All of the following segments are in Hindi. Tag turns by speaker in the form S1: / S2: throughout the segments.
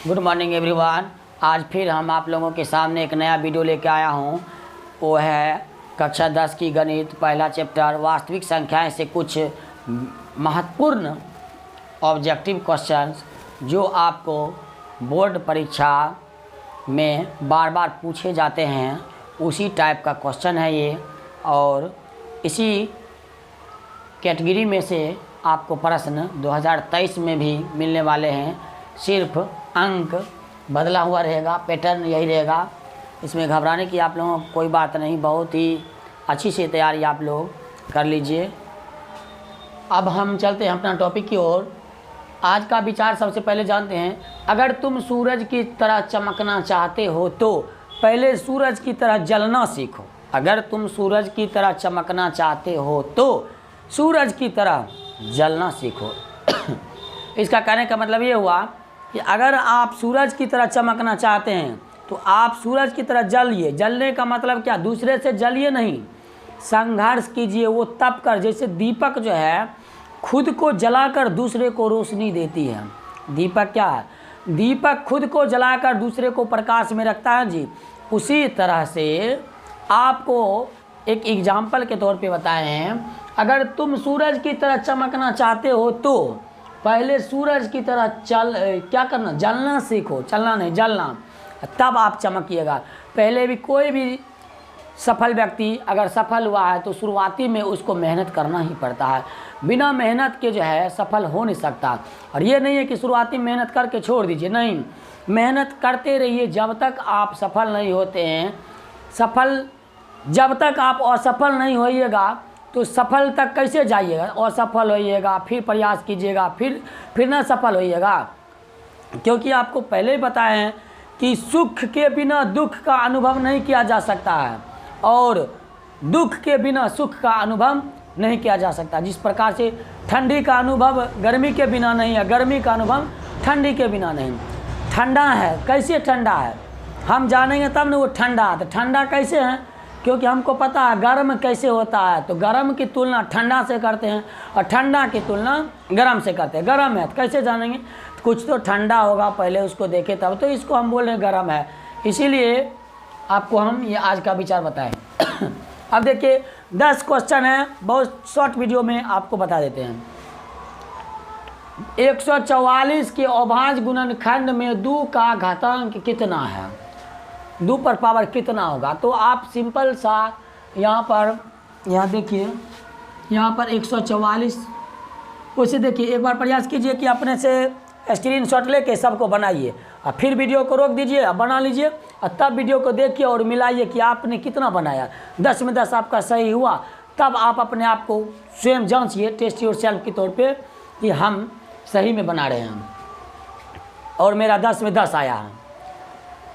S1: Good morning everyone. आज फिर हम आप लोगों के सामने एक नया वीडियो लेके आया हूँ। वो है कक्षा 10 की गणित पहला चैप्टर वास्तविक संख्याएं से कुछ महत्वपूर्ण ऑब्जेक्टिव क्वेश्चंस जो आपको बोर्ड परीक्षा में बार बार पूछे जाते हैं, उसी टाइप का क्वेश्चन है ये। और इसी कैटेगरी में से आपको प्रश्न 2023 में भी मिलने वाले हैं। सिर्फ अंक बदला हुआ रहेगा, पैटर्न यही रहेगा। इसमें घबराने की आप लोगों को कोई बात नहीं, बहुत ही अच्छी से तैयारी आप लोग कर लीजिए। अब हम चलते हैं अपना टॉपिक की ओर। आज का विचार सबसे पहले जानते हैं। अगर तुम सूरज की तरह चमकना चाहते हो तो पहले सूरज की तरह जलना सीखो। अगर तुम सूरज की तरह चमकना चाहते हो तो सूरज की तरह जलना सीखो। इसका कहने का मतलब ये हुआ कि अगर आप सूरज की तरह चमकना चाहते हैं तो आप सूरज की तरह जलिए। जलने का मतलब क्या? दूसरे से जलिए नहीं, संघर्ष कीजिए। वो तप कर, जैसे दीपक जो है खुद को जलाकर दूसरे को रोशनी देती है। दीपक क्या है? दीपक खुद को जलाकर दूसरे को प्रकाश में रखता है जी। उसी तरह से आपको एक एग्जाम्पल के तौर पे बताए हैं। अगर तुम सूरज की तरह चमकना चाहते हो तो पहले सूरज की तरह क्या करना? जलना सीखो। चलना नहीं, जलना, तब आप चमकिएगा। पहले भी कोई भी सफल व्यक्ति अगर सफल हुआ है तो शुरुआती में उसको मेहनत करना ही पड़ता है। बिना मेहनत के जो है सफल हो नहीं सकता। और ये नहीं है कि शुरुआती मेहनत करके छोड़ दीजिए, नहीं, मेहनत करते रहिए जब तक आप सफल नहीं होते हैं। जब तक आप असफल नहीं होइएगा तो सफल तक कैसे जाइएगा? असफल होइएगा, फिर प्रयास कीजिएगा, फिर ना सफल होइएगा। क्योंकि आपको पहले ही बताए हैं कि सुख के बिना दुख का अनुभव नहीं किया जा सकता है और दुख के बिना सुख का अनुभव नहीं किया जा सकता। जिस प्रकार से ठंडी का अनुभव गर्मी के बिना नहीं है, गर्मी का अनुभव ठंडी के बिना नहीं। ठंडा है, कैसे ठंडा है हम जानेंगे तब ना वो ठंडा है। तो ठंडा कैसे है? क्योंकि हमको पता है गर्म कैसे होता है। तो गर्म की तुलना ठंडा से करते हैं और ठंडा की तुलना गर्म से करते हैं। गर्म है तो कैसे जानेंगे? तो कुछ तो ठंडा होगा, पहले उसको देखे तब तो इसको हम बोल रहे हैं गर्म है। इसीलिए आपको हम ये आज का विचार बताएं। अब देखिए 10 क्वेश्चन है, बहुत शॉर्ट वीडियो में आपको बता देते हैं। 144 के अभाज्य गुणनखंड में 2 का घातांक कितना है? 2 पर पावर कितना होगा? तो आप सिंपल सा यहाँ देखिए, यहाँ पर 144। उसे देखिए, एक बार प्रयास कीजिए कि अपने से स्क्रीनशॉट लेके सबको बनाइए और फिर वीडियो को रोक दीजिए और बना लीजिए और तब वीडियो को देखिए और मिलाइए कि आपने कितना बनाया। 10 में 10 आपका सही हुआ, तब आप अपने आप को स्वयं जांचिए, टेस्ट योर सेल्फ के तौर पे कि हम सही में बना रहे हैं और मेरा 10 में 10 आया है।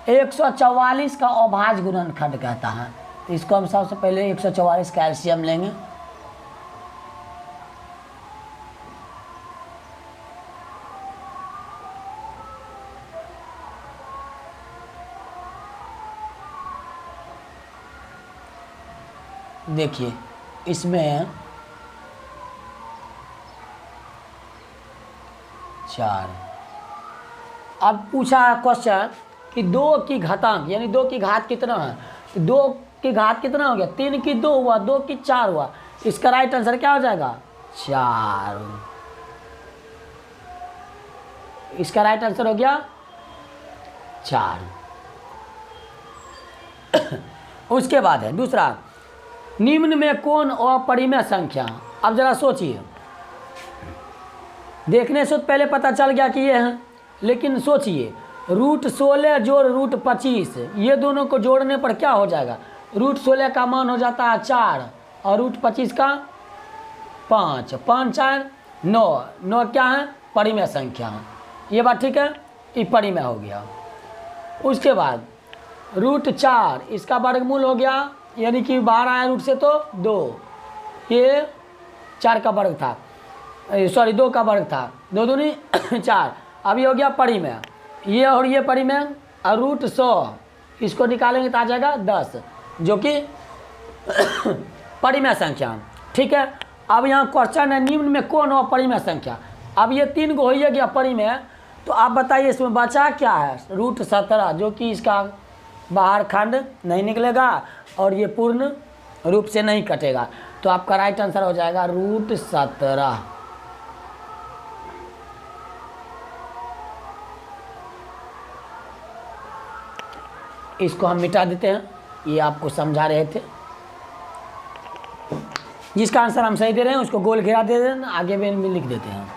S1: 144 का अभाज्य गुणनखंड कहता है। तो इसको हम सबसे पहले 144 का एलसीएम लेंगे। देखिए इसमें 4। अब पूछा है क्वेश्चन कि 2 की घातांक यानी 2 की घात कितना है? तो 2 की घात कितना हो गया? 3 की 2 हुआ, 2 की 4 हुआ। इसका राइट आंसर क्या हो जाएगा? 4। इसका राइट आंसर हो गया 4। उसके बाद है दूसरा, निम्न में कौन अपरिमेय संख्या? अब जरा सोचिए, देखने से तो पहले पता चल गया कि ये है, लेकिन सोचिए √16 जोड़ √25, ये दोनों को जोड़ने पर क्या हो जाएगा? √16 का मान हो जाता है 4 और √25 का 5। 5 4 9, 9 क्या है? परिमेय संख्या। ये बात ठीक है, ये परिमेय हो गया। उसके बाद √4 इसका वर्गमूल हो गया, यानी कि बाहर आया रूट से तो 2, ये 4 का वर्ग था, सॉरी 2 का वर्ग था, 2 दूनी 4। अब ये हो गया परिमेय, ये और ये परिमेय और √100 इसको निकालेंगे तो आ जाएगा 10, जो कि परिमेय संख्या। ठीक है, अब यहाँ क्वेश्चन है निम्न में कौन हो परिमेय संख्या। अब ये 3 गो हो गया परिमेय, तो आप बताइए इसमें बचा क्या है? √17, जो कि इसका बाहर खंड नहीं निकलेगा और ये पूर्ण रूप से नहीं कटेगा। तो आपका राइट आंसर हो जाएगा √17। इसको हम मिटा देते हैं, ये आपको समझा रहे थे। जिसका आंसर हम सही दे रहे हैं उसको गोल घेरा दे दें, आगे में लिख देते हैं।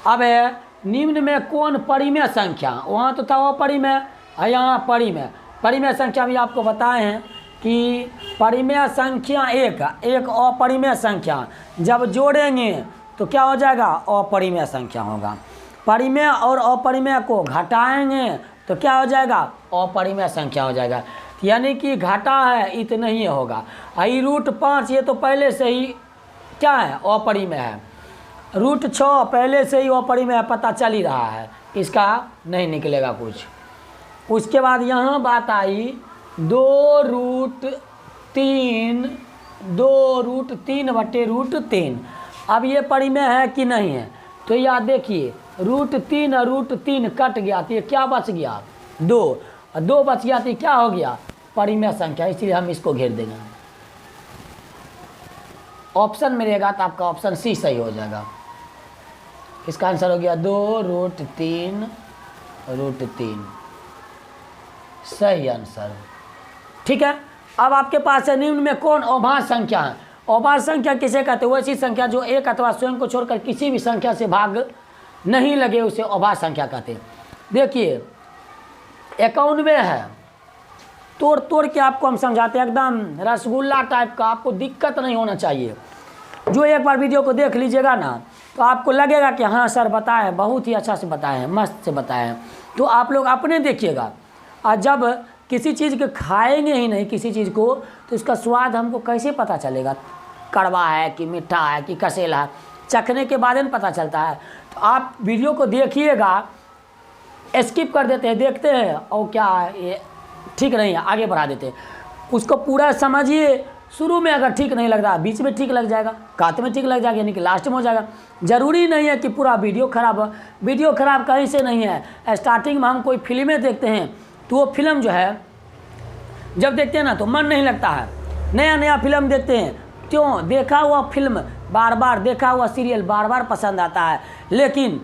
S1: अब है निम्न में कौन परिमेय संख्या, वहाँ तो था वो परिमेय, यहाँ परिमेय। परिमेय संख्या भी आपको बताए हैं कि परिमेय संख्या एक अपरिमेय संख्या जब जोड़ेंगे तो क्या हो जाएगा? अपरिमेय संख्या होगा। परिमेय और अपरिमेय को घटाएंगे तो क्या हो जाएगा? अपरिमेय संख्या हो जाएगा। यानी कि घटा है इतना ही होगा। √5 ये तो पहले से ही क्या है? अपरिमेय है। √6 पहले से ही अपरिमेय पता चल ही रहा है, इसका नहीं निकलेगा कुछ। उसके बाद यहाँ बात आई 2√3/√3। अब ये परिमेय है कि नहीं है? तो याद देखिए √3 और √3 कट गया तो ये क्या बच गया? 2 और 2 बच गया तो क्या हो गया? परिमेय संख्या, इसलिए हम इसको घेर देंगे। ऑप्शन में रहेगा तो आपका ऑप्शन सी सही हो जाएगा। इसका आंसर हो गया 2√3/√3, सही आंसर। ठीक है, अब आपके पास है निम्न में कौन अभाज्य संख्या है? अभाज्य संख्या किसे कहते हैं? वो ऐसी संख्या जो एक अथवा स्वयं को छोड़कर किसी भी संख्या से भाग नहीं लगे, उसे अभाज्य संख्या कहते हैं। देखिए 91 है, तोड़ के आपको हम समझाते हैं, एकदम रसगुल्ला टाइप का, आपको दिक्कत नहीं होना चाहिए। जो एक बार वीडियो को देख लीजिएगा ना तो आपको लगेगा कि हाँ सर बताए हैं, बहुत ही अच्छा से बताए हैं, मस्त से बताए हैं। तो आप लोग अपने देखिएगा, और जब किसी चीज़ को खाएंगे ही नहीं किसी चीज़ को तो इसका स्वाद हमको कैसे पता चलेगा? कड़वा है कि मीठा है कि कसेला है, चखने के बाद में पता चलता है। तो आप वीडियो को देखिएगा, स्किप कर देते हैं, देखते हैं और क्या ये ठीक नहीं है आगे बढ़ा देते हैं। उसको पूरा समझिए, शुरू में अगर ठीक नहीं लग रहा बीच में ठीक लग जाएगा, कात में ठीक लग जाएगा, यानी कि लास्ट में हो जाएगा। ज़रूरी नहीं है कि पूरा वीडियो खराब हो। वीडियो खराब कहीं से नहीं है। स्टार्टिंग में हम कोई फिल्में देखते हैं तो वो फिल्म जो है जब देखते हैं ना तो मन नहीं लगता है। नया फिल्म देखते हैं, क्यों? देखा हुआ फिल्म बार बार, देखा हुआ सीरियल बार बार पसंद आता है। लेकिन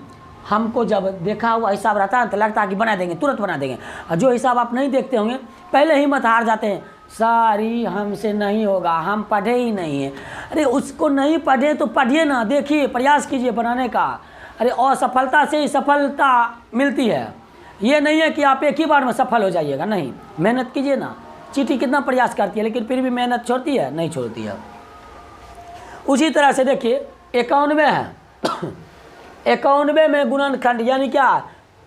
S1: हमको जब देखा हुआ हिसाब रहता है तो लगता है कि बना देंगे, तुरंत बना देंगे। और जो हिसाब आप नहीं देखते होंगे पहले ही मत हार जाते हैं, सारी हमसे नहीं होगा, हम पढ़े ही नहीं हैं। अरे उसको नहीं पढ़े तो पढ़िए ना, देखिए, प्रयास कीजिए बनाने का। अरे असफलता से ही सफलता मिलती है। ये नहीं है कि आप एक ही बार में सफल हो जाइएगा, नहीं, मेहनत कीजिए ना। चींटी कितना प्रयास करती है लेकिन फिर भी मेहनत छोड़ती है? नहीं छोड़ती है। उसी तरह से देखिए 91 है, 91 में गुणनखंड यानी क्या?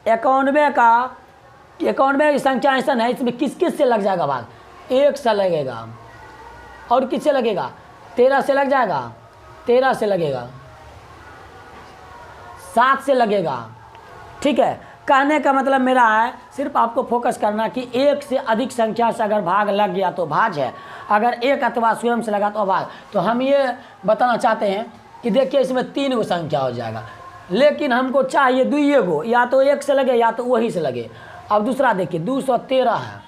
S1: 91 की संख्या ऐसा है, इसमें किस किस से लग जाएगा भाग? 1 से लगेगा, और किससे लगेगा? 13 से लग जाएगा, 13 से लगेगा, 7 से लगेगा। ठीक है, कहने का मतलब मेरा है सिर्फ आपको फोकस करना कि 1 से अधिक संख्या से अगर भाग लग गया तो भाज्य है, अगर 1 अथवा स्वयं से लगा तो अभाज्य। तो हम ये बताना चाहते हैं कि देखिए इसमें 3 गो संख्या हो जाएगा, लेकिन हमको चाहिए 2 गो, या तो 1 से लगे या तो वही से लगे। अब दूसरा देखिए 213 है,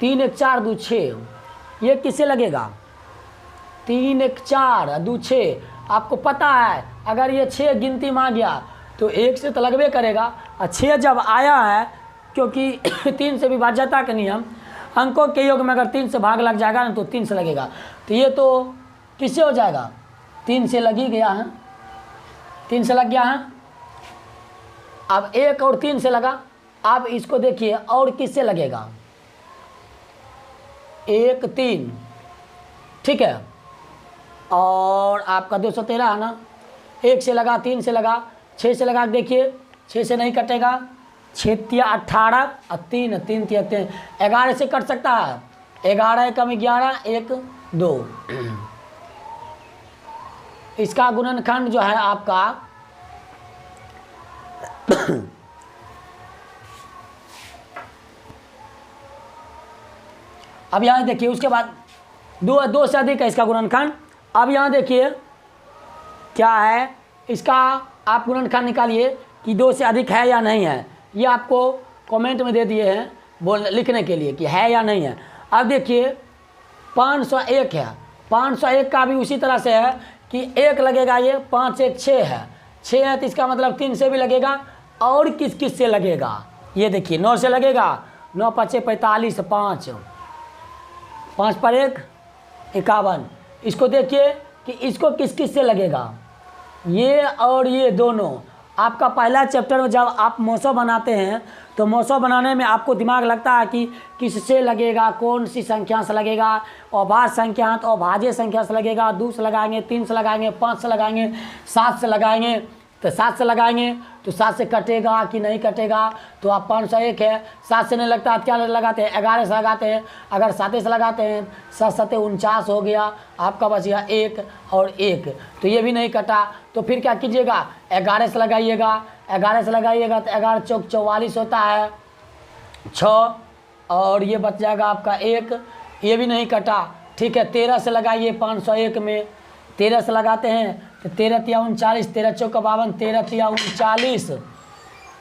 S1: 3 1 4 2 6, ये किससे लगेगा? 3 1 4 2 6। आपको पता है अगर ये 6 गिनती में आ गया तो 1 से तो लगबे करेगा, और 6 जब आया है, क्योंकि 3 से विभाज्यता का नियम, अंकों के योग में अगर 3 से भाग लग जाएगा ना तो 3 से लगेगा। तो ये तो किससे हो जाएगा? 3 से लग ही गया है, 3 से लग गया है। अब 1 और 3 से लगा, अब इसको देखिए और किससे लगेगा? 1 3, ठीक है, और आपका 213 है ना, 1 से लगा, 3 से लगा, 6 से लगा, देखिए 6 से नहीं कटेगा, 6 तिया 18 और 3 3 तिया 3, 11 से कट सकता है, 11 कम 11 1 2। इसका गुणनखंड जो है आपका अब यहाँ देखिए, उसके बाद 2 से अधिक है इसका गुणनखंड। अब यहाँ देखिए क्या है इसका, आप गुणनखंड निकालिए कि 2 से अधिक है या नहीं है, ये आपको कमेंट में दे दिए हैं लिखने के लिए कि है या नहीं है। अब देखिए 501 है, 501 का भी उसी तरह से है कि 1 लगेगा, ये 5 1 6 है, 6 है तो इसका मतलब 3 से भी लगेगा और किस किस से लगेगा, ये देखिए 9 से लगेगा, 9 5 45, 5 पर 1 51। इसको देखिए कि इसको किस किस से लगेगा, ये और ये दोनों। आपका पहला चैप्टर में जब आप मौसम बनाते हैं तो मौसम बनाने में आपको दिमाग लगता है कि किससे लगेगा, कौन सी संख्या से लगेगा, अभाज्य संख्या तो अभाज्य संख्या से लगेगा, 2 से लगाएंगे, 3 से लगाएंगे, 5 से लगाएंगे, 7 से लगाएंगे, तो 7 से लगाएंगे तो 7 से कटेगा कि नहीं कटेगा, तो आप 501 है, 7 से नहीं लगता तो क्या लगाते हैं, 11 से लगाते हैं। अगर 7 से लगाते हैं 7 7 49 हो गया, आपका बच गया 1 और 1, तो ये भी नहीं कटा। तो फिर क्या कीजिएगा, 11 से लगाइएगा, 11 से लगाइएगा तो 11 चौक 44 होता है, 6 और ये बच जाएगा आपका 1, ये भी नहीं कटा। ठीक है, 13 से लगाइए 501 में, 13 से लगाते हैं तो 13 तिया 39, 13 चौक 52, 13 तिया 39,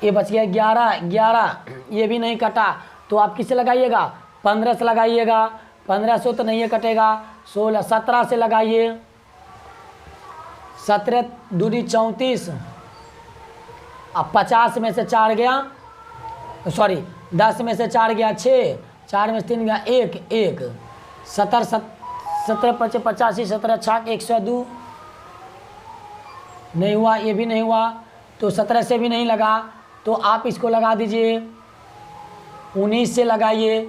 S1: ये बच गया 11 11, ये भी नहीं कटा। तो आप किससे लगाइएगा, 15 से लगाइएगा, 15 से तो नहीं कटेगा, 16 17 से लगाइए, 17 दूनी 34, अब 50 में से 4 गया, सॉरी 10 में से 4 गया 6, 4 में से 3 गया 1 1, 17 17 5 85, 17 6 102 नहीं हुआ, ये भी नहीं हुआ, तो 17 से भी नहीं लगा, तो आप इसको लगा दीजिए 19 से लगाइए,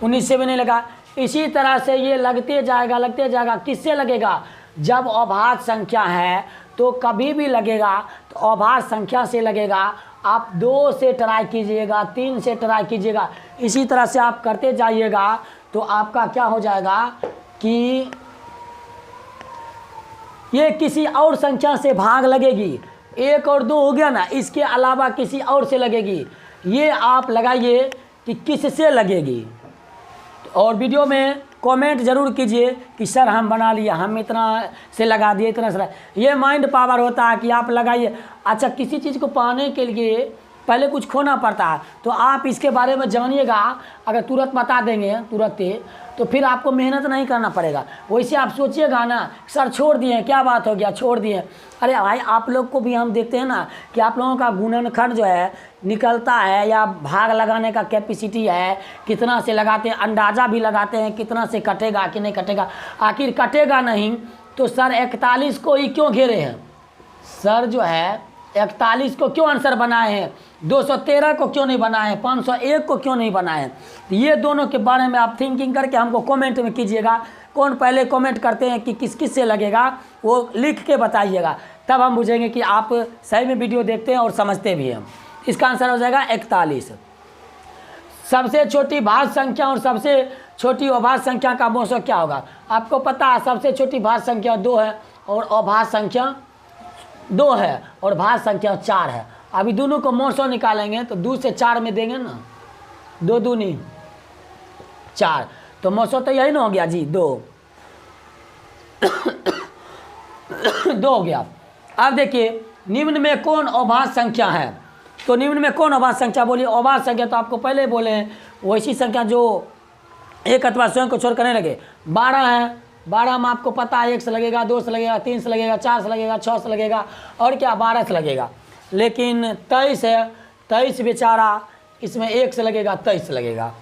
S1: उन्नीस से भी नहीं लगा। इसी तरह से ये लगते जाएगा। किससे लगेगा, जब अभाज्य संख्या है तो कभी भी लगेगा तो अभाज्य संख्या से लगेगा। आप 2 से ट्राई कीजिएगा, 3 से ट्राई कीजिएगा, इसी तरह से आप करते जाइएगा तो आपका क्या हो जाएगा कि ये किसी और संख्या से भाग लगेगी। 1 और 2 हो गया ना, इसके अलावा किसी और से लगेगी। ये आप लगाइए कि किससे लगेगी, और वीडियो में कमेंट जरूर कीजिए कि सर हम बना लिया, हम इतना से लगा दिए, इतना से। ये माइंड पावर होता है कि आप लगाइए। अच्छा, किसी चीज़ को पाने के लिए पहले कुछ खोना पड़ता है, तो आप इसके बारे में जानिएगा। अगर तुरंत बता देंगे तुरंत ही, तो फिर आपको मेहनत नहीं करना पड़ेगा। वैसे आप सोचिएगा ना, सर छोड़ दिए, क्या बात हो गया, छोड़ दिए। अरे भाई, आप लोग को भी हम देखते हैं ना कि आप लोगों का गुणनखंड जो है निकलता है, या भाग लगाने का कैपेसिटी है, कितना से लगाते हैं, अंदाज़ा भी लगाते हैं कितना से कटेगा कि नहीं कटेगा। आखिर कटेगा नहीं तो सर 41 को ही क्यों घेरे हैं, सर जो है 41 को क्यों आंसर बनाए हैं, 213 को क्यों नहीं बनाए हैं, 501 को क्यों नहीं बनाए हैं। ये दोनों के बारे में आप थिंकिंग करके हमको कमेंट में कीजिएगा। कौन पहले कमेंट करते हैं कि किस किस से लगेगा, वो लिख के बताइएगा, तब हम बुझेंगे कि आप सही में वीडियो देखते हैं और समझते भी हैं। इसका आंसर हो जाएगा 41। सबसे छोटी भाज्य संख्या और सबसे छोटी अभाज्य संख्या का मौसम क्या होगा, आपको पता है। सबसे छोटी भाज्य संख्या 2 है और अभाज्य संख्या 2 है और भाज्य संख्या 4 है। अभी दोनों को मौसम निकालेंगे तो 2 से 4 में देंगे ना, 2 दूनी 4, तो मौसम तो यही ना हो गया जी, 2 2 हो गया। अब देखिए निम्न में कौन अभाज्य संख्या है, तो निम्न में कौन अभाज्य संख्या, बोलिए। अभाज्य संख्या तो आपको पहले बोले हैं, वैसी संख्या जो एक अथवा स्वयं को छोड़ करने लगे। 12 है, 12 में आपको पता है 1 से लगेगा, 2 से लगेगा, 3 से लगेगा, 4 से लगेगा, 6 से लगेगा, और क्या 12 से लगेगा। लेकिन 23 है, 23 बेचारा, इसमें 1 से लगेगा, 23 से लगेगा।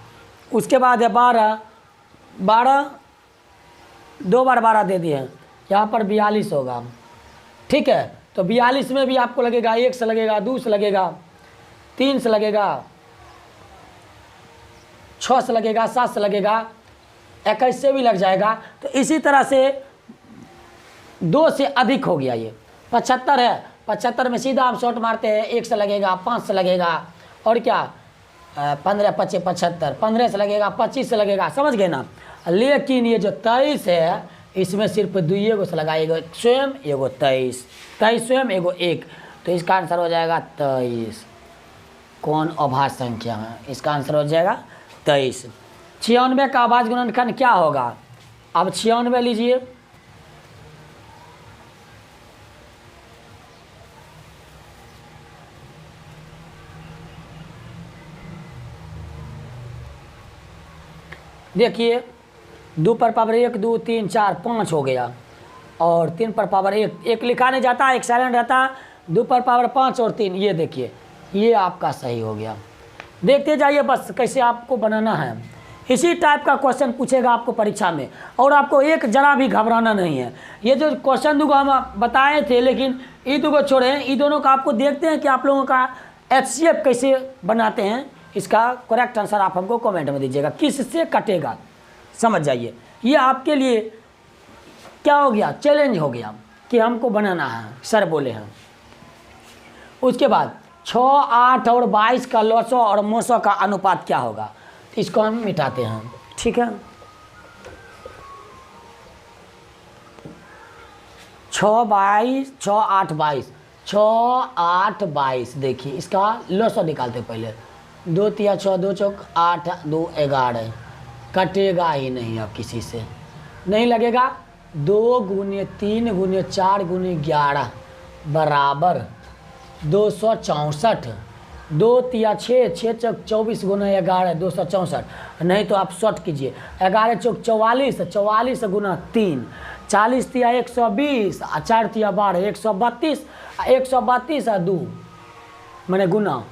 S1: उसके बाद है 12, 12 2 बार 12 दे दिए हैं, यहाँ पर 42 होगा। ठीक है, तो 42 में भी आपको लगेगा, 1 से लगेगा, 2 से लगेगा, 3 से लगेगा, 6 से लगेगा, 7 से लगेगा, 21 से भी लग जाएगा। तो इसी तरह से 2 से अधिक हो गया। ये 75 है, 75 में सीधा आप शॉर्ट मारते हैं, 1 से लगेगा, 5 से लगेगा, और क्या 15 25 75, 15 से लगेगा, 25 से लगेगा, समझ गए ना। लेकिन ये जो 23 है, इसमें सिर्फ 2 से लगाएगा, स्वयं एगो 23 स्वयं एगो 1, तो इसका आंसर हो जाएगा 23। कौन अभाज्य संख्या है, इसका आंसर हो जाएगा 23। 96 का अभाज्य गुणनखंड क्या होगा? अब 96 लीजिए, देखिए 2 पर पावर 1 2 3 4 5 हो गया, और 3 पर पावर 1 1 लिखा नहीं जाता, एक साइलेंट रहता, 2 पर पावर 5 और 3, ये देखिए ये आपका सही हो गया। देखते जाइए बस कैसे आपको बनाना है। इसी टाइप का क्वेश्चन पूछेगा आपको परीक्षा में, और आपको एक जरा भी घबराना नहीं है। ये जो क्वेश्चन दूंगा हम बताए थे, लेकिन ये दो को छोड़े, ये दोनों का आपको देखते हैं कि आप लोगों का HCF कैसे बनाते हैं। इसका करेक्ट आंसर आप हमको कमेंट में दीजिएगा, किससे कटेगा समझ जाइए। ये आपके लिए क्या हो गया, चैलेंज हो गया कि हमको बनाना है, सर बोले हैं। उसके बाद 6 8 और 22 का लॉसो और मोसो का अनुपात क्या होगा, इसको हम मिटाते हैं, ठीक है। 6 22 6 8 22 6 8 22, देखिए इसका लॉसो निकालते पहले। 2 तिया 6 2 चौक 8 2 11, कटेगा ही नहीं, अब किसी से नहीं लगेगा। 2 गुने 3 गुने 4 गुने 11 बराबर 264। 2 तिया 6 6 चौक 24 गुना 11 264, नहीं तो आप शॉर्ट कीजिए। 11 चौक 44 44 गुना 3 40 तिया 120 और 4 तिया 12 132 132 और 2 मैंने गुना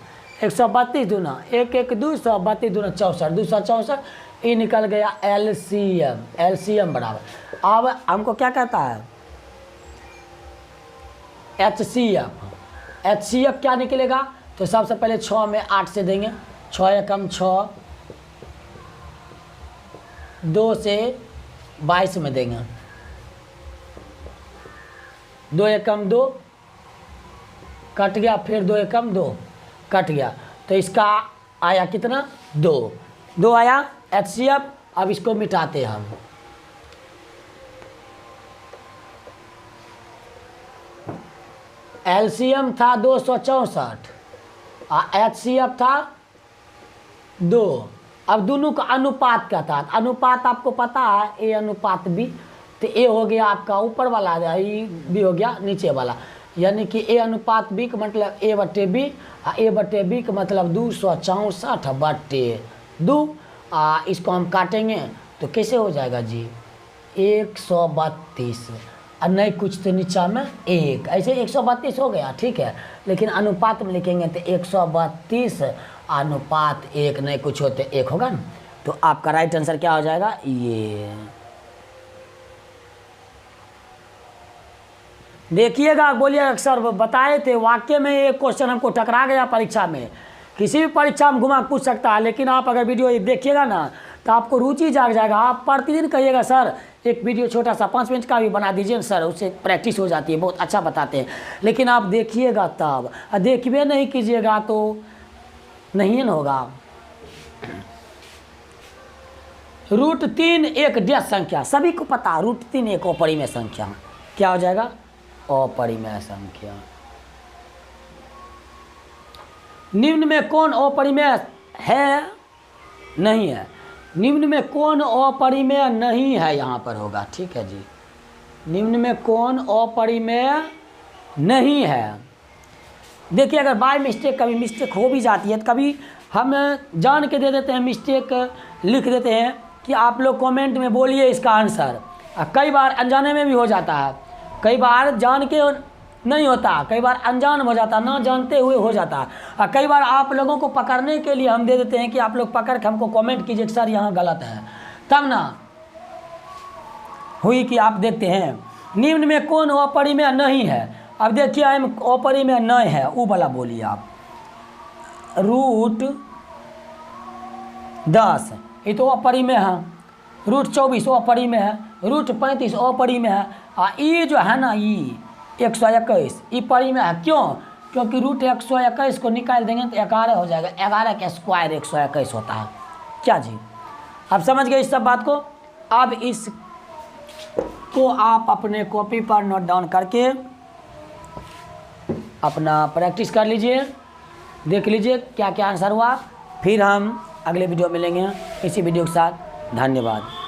S1: 132 दूना 1 1 232 दूना 64 264, ये निकल गया LCM। LCM बराबर, अब हमको क्या कहता है HCF। HCF क्या निकलेगा, तो सबसे पहले 6 में 8 से देंगे, 6 एकम 6, 2 से 22 में देंगे, 2 एकम 2 कट गया, फिर 2 एकम 2 कट गया, तो इसका आया कितना 2 आया HCF। अब इसको मिटाते हैं हम। LCM था 264 और HCF था 2। अब दोनों का अनुपात क्या था, अनुपात आपको पता है A अनुपात B, तो A हो गया आपका ऊपर वाला, B हो गया नीचे वाला, यानी कि A अनुपात B का मतलब A बटे B, A बटे B का मतलब 264 बटे 2। इसको हम काटेंगे तो कैसे हो जाएगा जी 132, और नहीं कुछ तो नीचा में 1, ऐसे 132 हो गया, ठीक है। लेकिन अनुपात में लिखेंगे तो 132 अनुपात 1, नहीं कुछ होते 1 होगा ना, तो आपका राइट आंसर क्या हो जाएगा ये। देखिएगा, बोलिएगा सर बताए थे, वाक्य में ये क्वेश्चन हमको टकरा गया परीक्षा में, किसी भी परीक्षा में घुमा पूछ सकता है, लेकिन आप अगर वीडियो देखिएगा ना तो आपको रुचि जाग जाएगा। आप प्रतिदिन कहिएगा सर एक वीडियो छोटा सा 5 मिनट का भी बना दीजिए सर, उससे प्रैक्टिस हो जाती है, बहुत अच्छा बताते हैं। लेकिन आप देखिएगा तब, देखिए नहीं कीजिएगा तो नहीं न होगा। √3 एक डैश संख्या, सभी को पता √3 एक अपरिमेय संख्या, क्या हो जाएगा अपरिमेय संख्या। निम्न में कौन अपरिमेय है नहीं है, निम्न में कौन अपरिमेय नहीं है यहाँ पर होगा, ठीक है जी। निम्न में कौन अपरिमेय नहीं है, देखिए अगर बाय मिस्टेक कभी मिस्टेक हो भी जाती है तो कभी हम जान के दे देते हैं, मिस्टेक लिख देते हैं कि आप लोग कमेंट में बोलिए इसका आंसर। कई बार अनजाने में भी हो जाता है, कई बार जान के नहीं होता, कई बार अनजान हो जाता, ना जानते हुए हो जाता। और कई बार आप लोगों को पकड़ने के लिए हम दे देते हैं कि आप लोग पकड़ के हमको कमेंट कीजिए सर यहाँ गलत है, तब ना हुई कि आप देखते हैं निम्न में कौन अपरिमेय नहीं है। अब देखिए हम अपरिमेय नहीं है वो वाला बोलिए आप। √10 ये तो अपरिमेय है, √24 अपरिमेय है, √35 अपरिमेय है, और ये जो है ना ये 121 ये परिमेय है। क्यों? क्योंकि √121 को निकाल देंगे तो 11 हो जाएगा, 11 का स्क्वायर 121 होता है। क्या जी आप समझ गए इस सब बात को। अब इसको आप अपने कॉपी पर नोट डाउन करके अपना प्रैक्टिस कर लीजिए, देख लीजिए क्या क्या आंसर हुआ, फिर हम अगले वीडियो मिलेंगे इसी वीडियो के साथ। धन्यवाद।